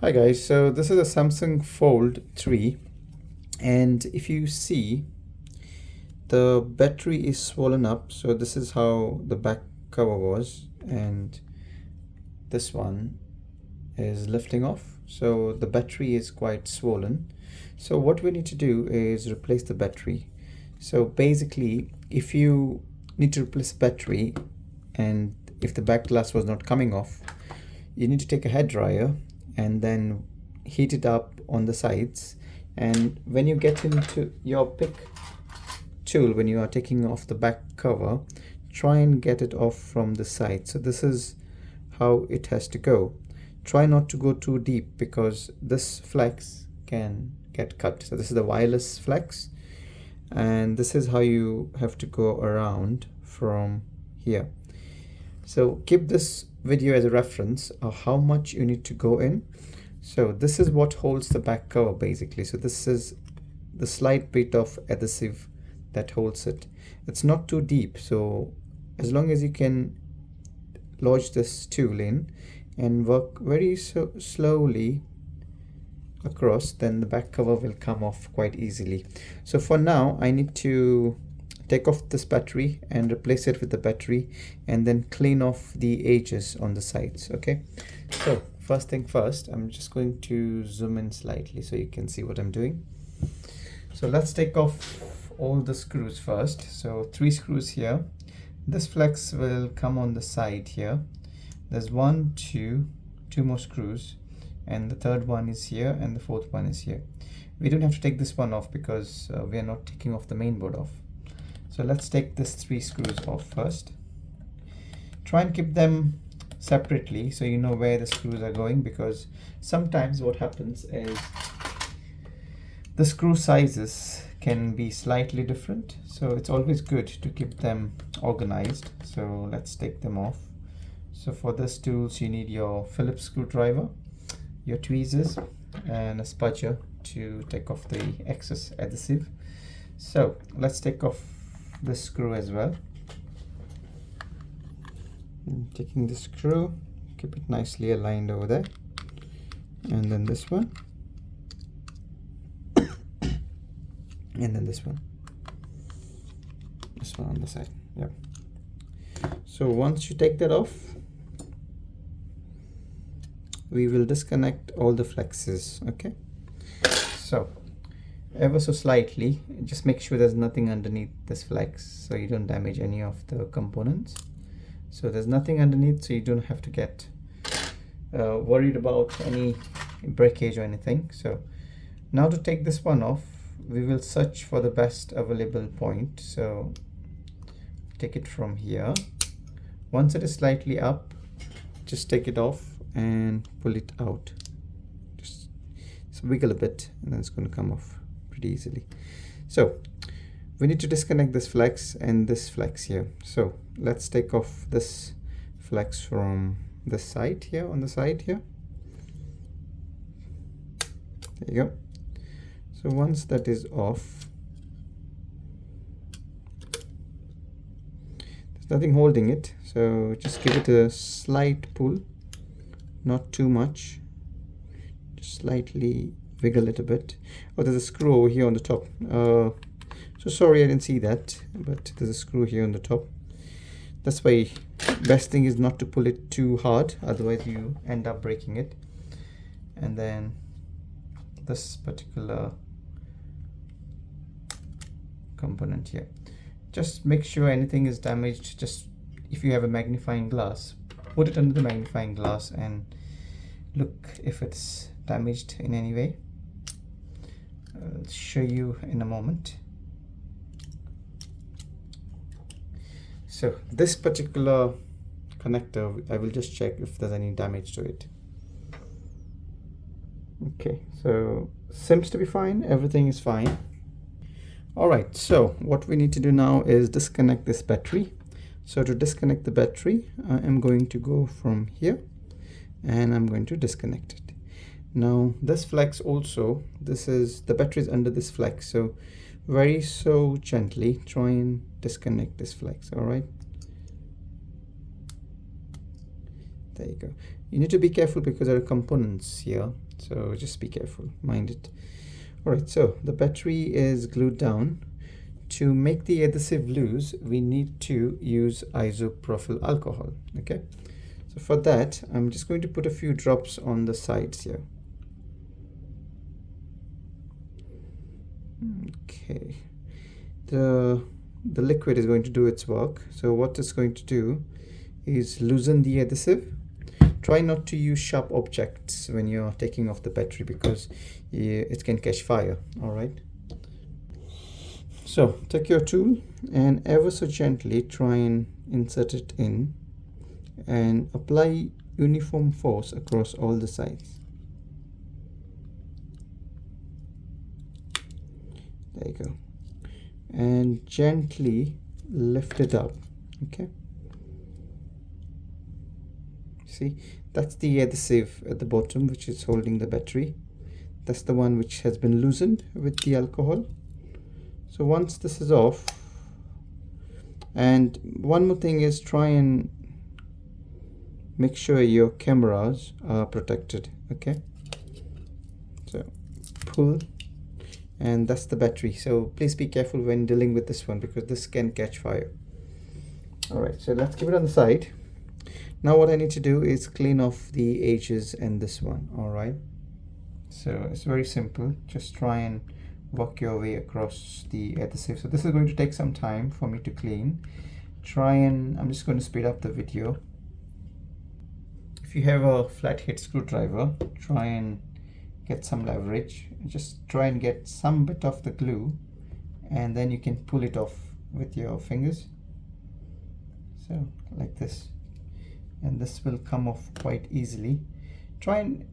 Hi guys, so this is a Samsung Fold 3, and if you see, the battery is swollen up. So this is how the back cover was, and this one is lifting off, so the battery is quite swollen. So what we need to do is replace the battery. So basically, if you need to replace battery and if the back glass was not coming off, you need to take a hair dryer and then heat it up on the sides. And when you get into your pick tool, when you are taking off the back cover, try and get it off from the side. So this is how it has to go. Try not to go too deep because this flex can get cut. So this is the wireless flex, and this is how you have to go around from here. So keep this video as a reference of how much you need to go in. So this is what holds the back cover basically. So this is the slight bit of adhesive that holds it. It's not too deep, so as long as you can lodge this tool in and work very slowly across, then the back cover will come off quite easily. So for now I need to take off this battery and replace it with the battery, and then clean off the edges on the sides. Okay, so first thing first, I'm just going to zoom in slightly so you can see what I'm doing. So let's take off all the screws first. So 3 screws here. This flex will come on the side here. There's 1, 2 more screws, and the third one is here and the fourth one is here. We don't have to take this one off because we are not taking off the main board off. So let's take this 3 screws off first. Try and keep them separately so you know where the screws are going, because sometimes what happens is the screw sizes can be slightly different. So it's always good to keep them organized. So let's take them off. So for this tools you need your Phillips screwdriver, your tweezers, and a spudger to take off the excess adhesive. So let's take off this screw as well. And taking the screw, keep it nicely aligned over there, and then this one, and then this one on the side. Yep. So once you take that off, we will disconnect all the flexes. Okay, so ever so slightly, just make sure there's nothing underneath this flex so you don't damage any of the components. So there's nothing underneath, so you don't have to get worried about any breakage or anything. So now to take this one off, we will search for the best available point. So take it from here. Once it is slightly up, just take it off and pull it out. Just wiggle a bit and then it's going to come off pretty easily. So we need to disconnect this flex and this flex here. So let's take off this flex from the side here, on the side here. There you go. So once that is off, there's nothing holding it, so just give it a slight pull, not too much, just slightly wiggle it a bit. Oh, there's a screw over here on the top. So sorry I didn't see that, but there's a screw here on the top. That's why best thing is not to pull it too hard, otherwise you end up breaking it. And then this particular component here, just make sure anything is damaged. Just if you have a magnifying glass, put it under the magnifying glass and look if it's damaged in any way. I'll show you in a moment. So this particular connector, I will just check if there's any damage to it. Okay, so seems to be fine, everything is fine. All right, so what we need to do now is disconnect this battery. So to disconnect the battery, I am going to go from here and I'm going to disconnect it. Now this flex also, this is the battery is under this flex, so very so gently try and disconnect this flex. All right, There you go. You need to be careful because there are components here, so just be careful, mind it. Alright, so the battery is glued down. To make the adhesive loose, we need to use isopropyl alcohol. Okay, so for that I'm just going to put a few drops on the sides here. Okay, the liquid is going to do its work. So what it's going to do is loosen the adhesive. Try not to use sharp objects when you're taking off the battery because it can catch fire. All right, so take your tool and ever so gently try and insert it in and apply uniform force across all the sides. There you go. And gently lift it up. Okay, see, that's the adhesive at the bottom which is holding the battery. That's the one which has been loosened with the alcohol. So once this is off, and one more thing is try and make sure your cameras are protected. Okay, so pull, and that's the battery. So please be careful when dealing with this one because this can catch fire. All right, so let's keep it on the side. Now what I need to do is clean off the edges and this one. All right, so it's very simple. Just try and work your way across the adhesive. So this is going to take some time for me to clean. I'm just going to speed up the video. If you have a flathead screwdriver, try and get some leverage. Just try and get some bit of the glue and then you can pull it off with your fingers. So like this, and this will come off quite easily. Try and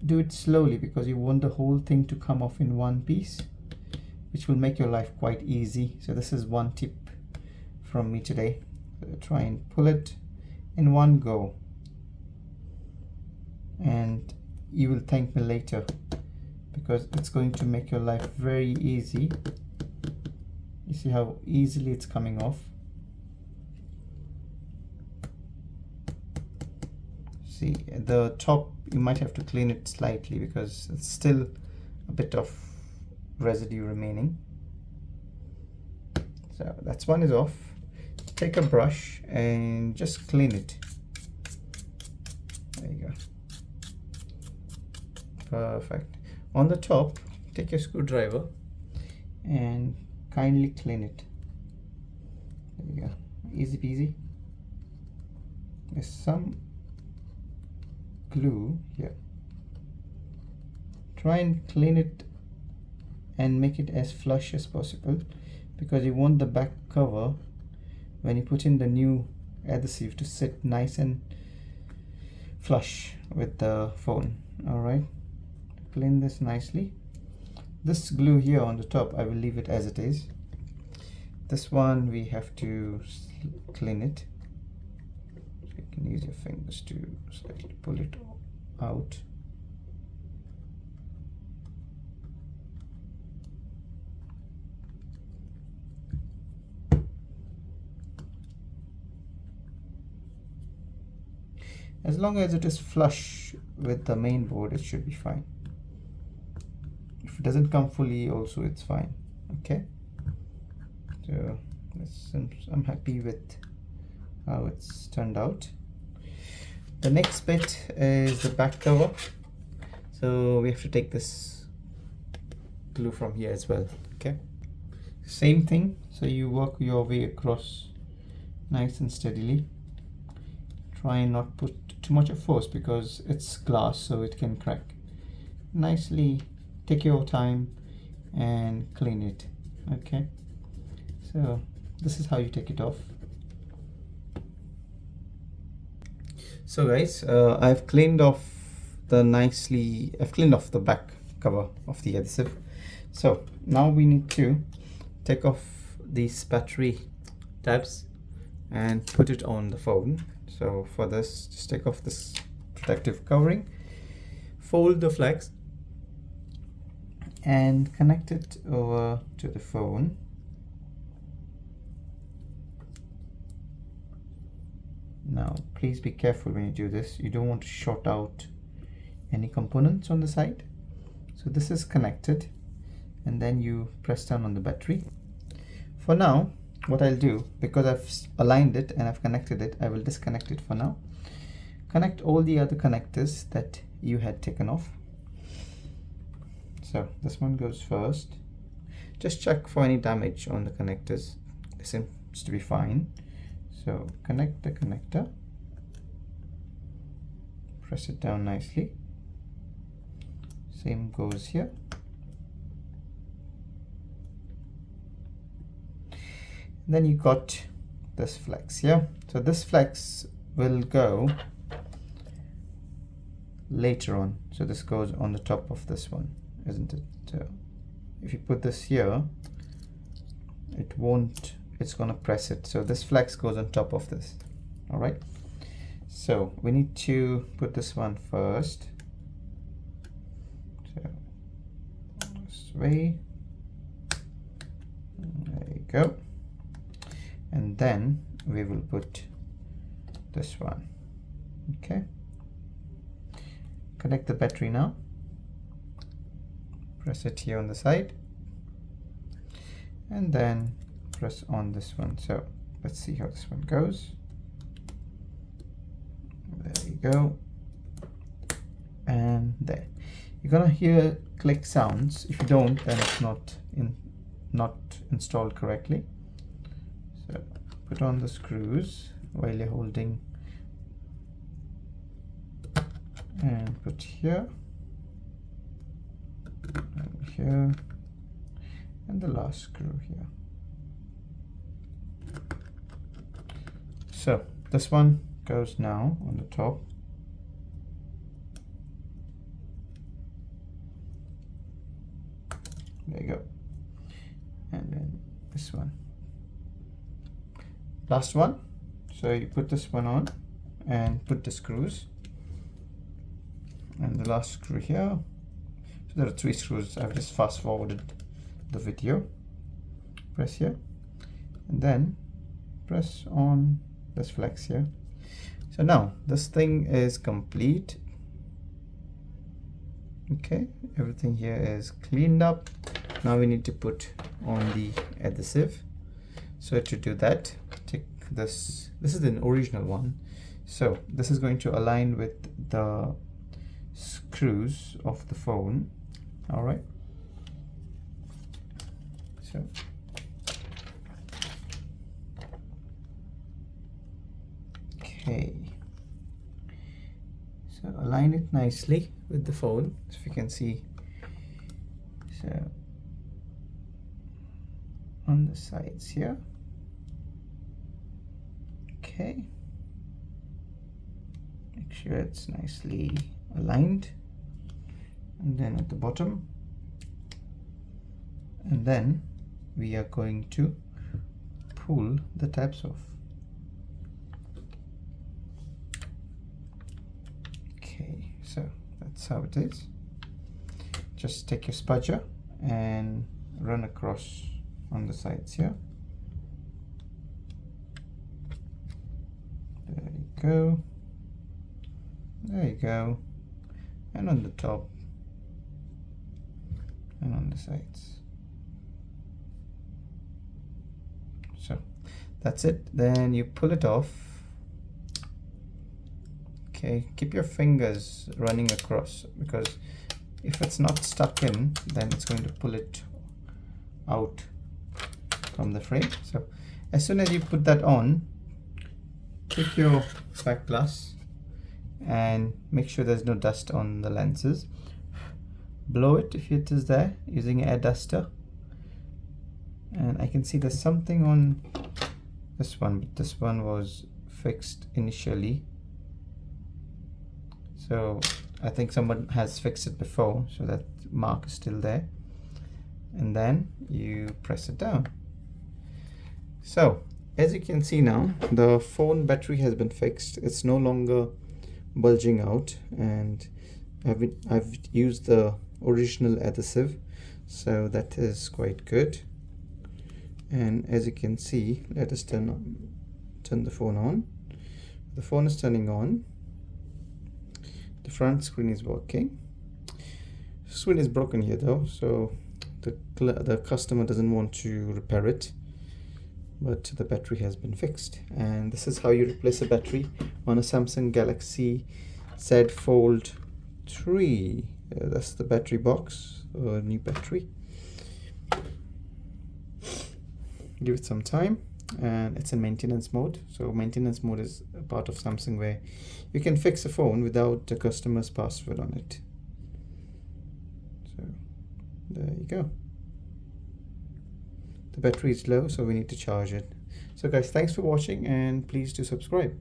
do it slowly because you want the whole thing to come off in one piece, which will make your life quite easy. So this is one tip from me today. So try and pull it in one go and you will thank me later because it's going to make your life very easy. You see how easily it's coming off. See, the top you might have to clean it slightly because it's still a bit of residue remaining. So that's one is off. Take a brush and just clean it. There you go. Perfect. On the top, take your screwdriver and kindly clean it. There you go. Easy peasy. There's some glue here. Try and clean it and make it as flush as possible because you want the back cover when you put in the new adhesive to sit nice and flush with the phone. All right, clean this nicely. This glue here on the top, I will leave it as it is. This one we have to clean it. You can use your fingers to slightly pull it out. As long as it is flush with the main board, it should be fine. If it doesn't come fully also, it's fine. Okay, so I'm happy with how it's turned out. The next bit is the back cover. So we have to take this glue from here as well. Okay, same thing. So you work your way across nice and steadily. Try and not put too much of force because it's glass, so it can crack. Nicely take your time and clean it. Okay, so this is how you take it off. So guys, I've cleaned off the back cover of the adhesive. So now we need to take off these battery tabs and put it on the phone. So for this, just take off this protective covering, fold the flags and connect it over to the phone. Now please be careful when you do this. You don't want to short out any components on the side. So this is connected, and then you press down on the battery. For now, what I'll do, because I've aligned it and I've connected it, I will disconnect it for now. Connect all the other connectors that you had taken off. So this one goes first. Just check for any damage on the connectors. This seems to be fine. So connect the connector, press it down nicely. Same goes here. Then you got this flex here. So this flex will go later on. So this goes on the top of this one, isn't it? So if you put this here, it won't, it's gonna press it. So this flex goes on top of this. All right. So we need to put this one first. So this way. There you go. And then we will put this one. Okay. Connect the battery now. Press it here on the side. And then press on this one. So let's see how this one goes. There you go. And there. You're gonna hear click sounds. If you don't, then it's not installed correctly. So put on the screws while you're holding, and put here and here, and the last screw here. So this one goes now on the top. There you go. And then this one. Last one. So you put this one on and put the screws. And the last screw here. So there are 3 screws. I've just fast forwarded the video. Press here. And then press on this flex here. So now this thing is complete. Okay, everything here is cleaned up. Now we need to put on the adhesive. So to do that, take this is the original one. So this is going to align with the screws of the phone. All right. So okay. So align it nicely with the phone, so you can see. So on the sides here. Okay. Make sure it's nicely aligned. And then at the bottom. And then we are going to pull the tabs off. Okay, so that's how it is. Just take your spudger and run across on the sides here. There you go. There you go. And on the top and on the sides. So that's it. Then you pull it off. Okay, keep your fingers running across, because if it's not stuck in, then it's going to pull it out from the frame. So as soon as you put that on, take your back glass and make sure there's no dust on the lenses. Blow it if it is there using an air duster. And I can see there's something on this one, but this one was fixed initially. So I think someone has fixed it before, so that mark is still there. And then you press it down. So as you can see now, the phone battery has been fixed. It's no longer bulging out, and I've used the original adhesive, so that is quite good. And as you can see, let us turn the phone on. the phone is turning on. The front screen is working. Screen is broken here though, so the customer doesn't want to repair it, but the battery has been fixed. And this is how you replace a battery on a Samsung Galaxy Z Fold 3. That's the battery box, new battery. Give it some time, and it's in maintenance mode. So maintenance mode is a part of Samsung where you can fix a phone without the customer's password on it. So there you go. The battery is low, so we need to charge it. So guys, thanks for watching, and please do subscribe.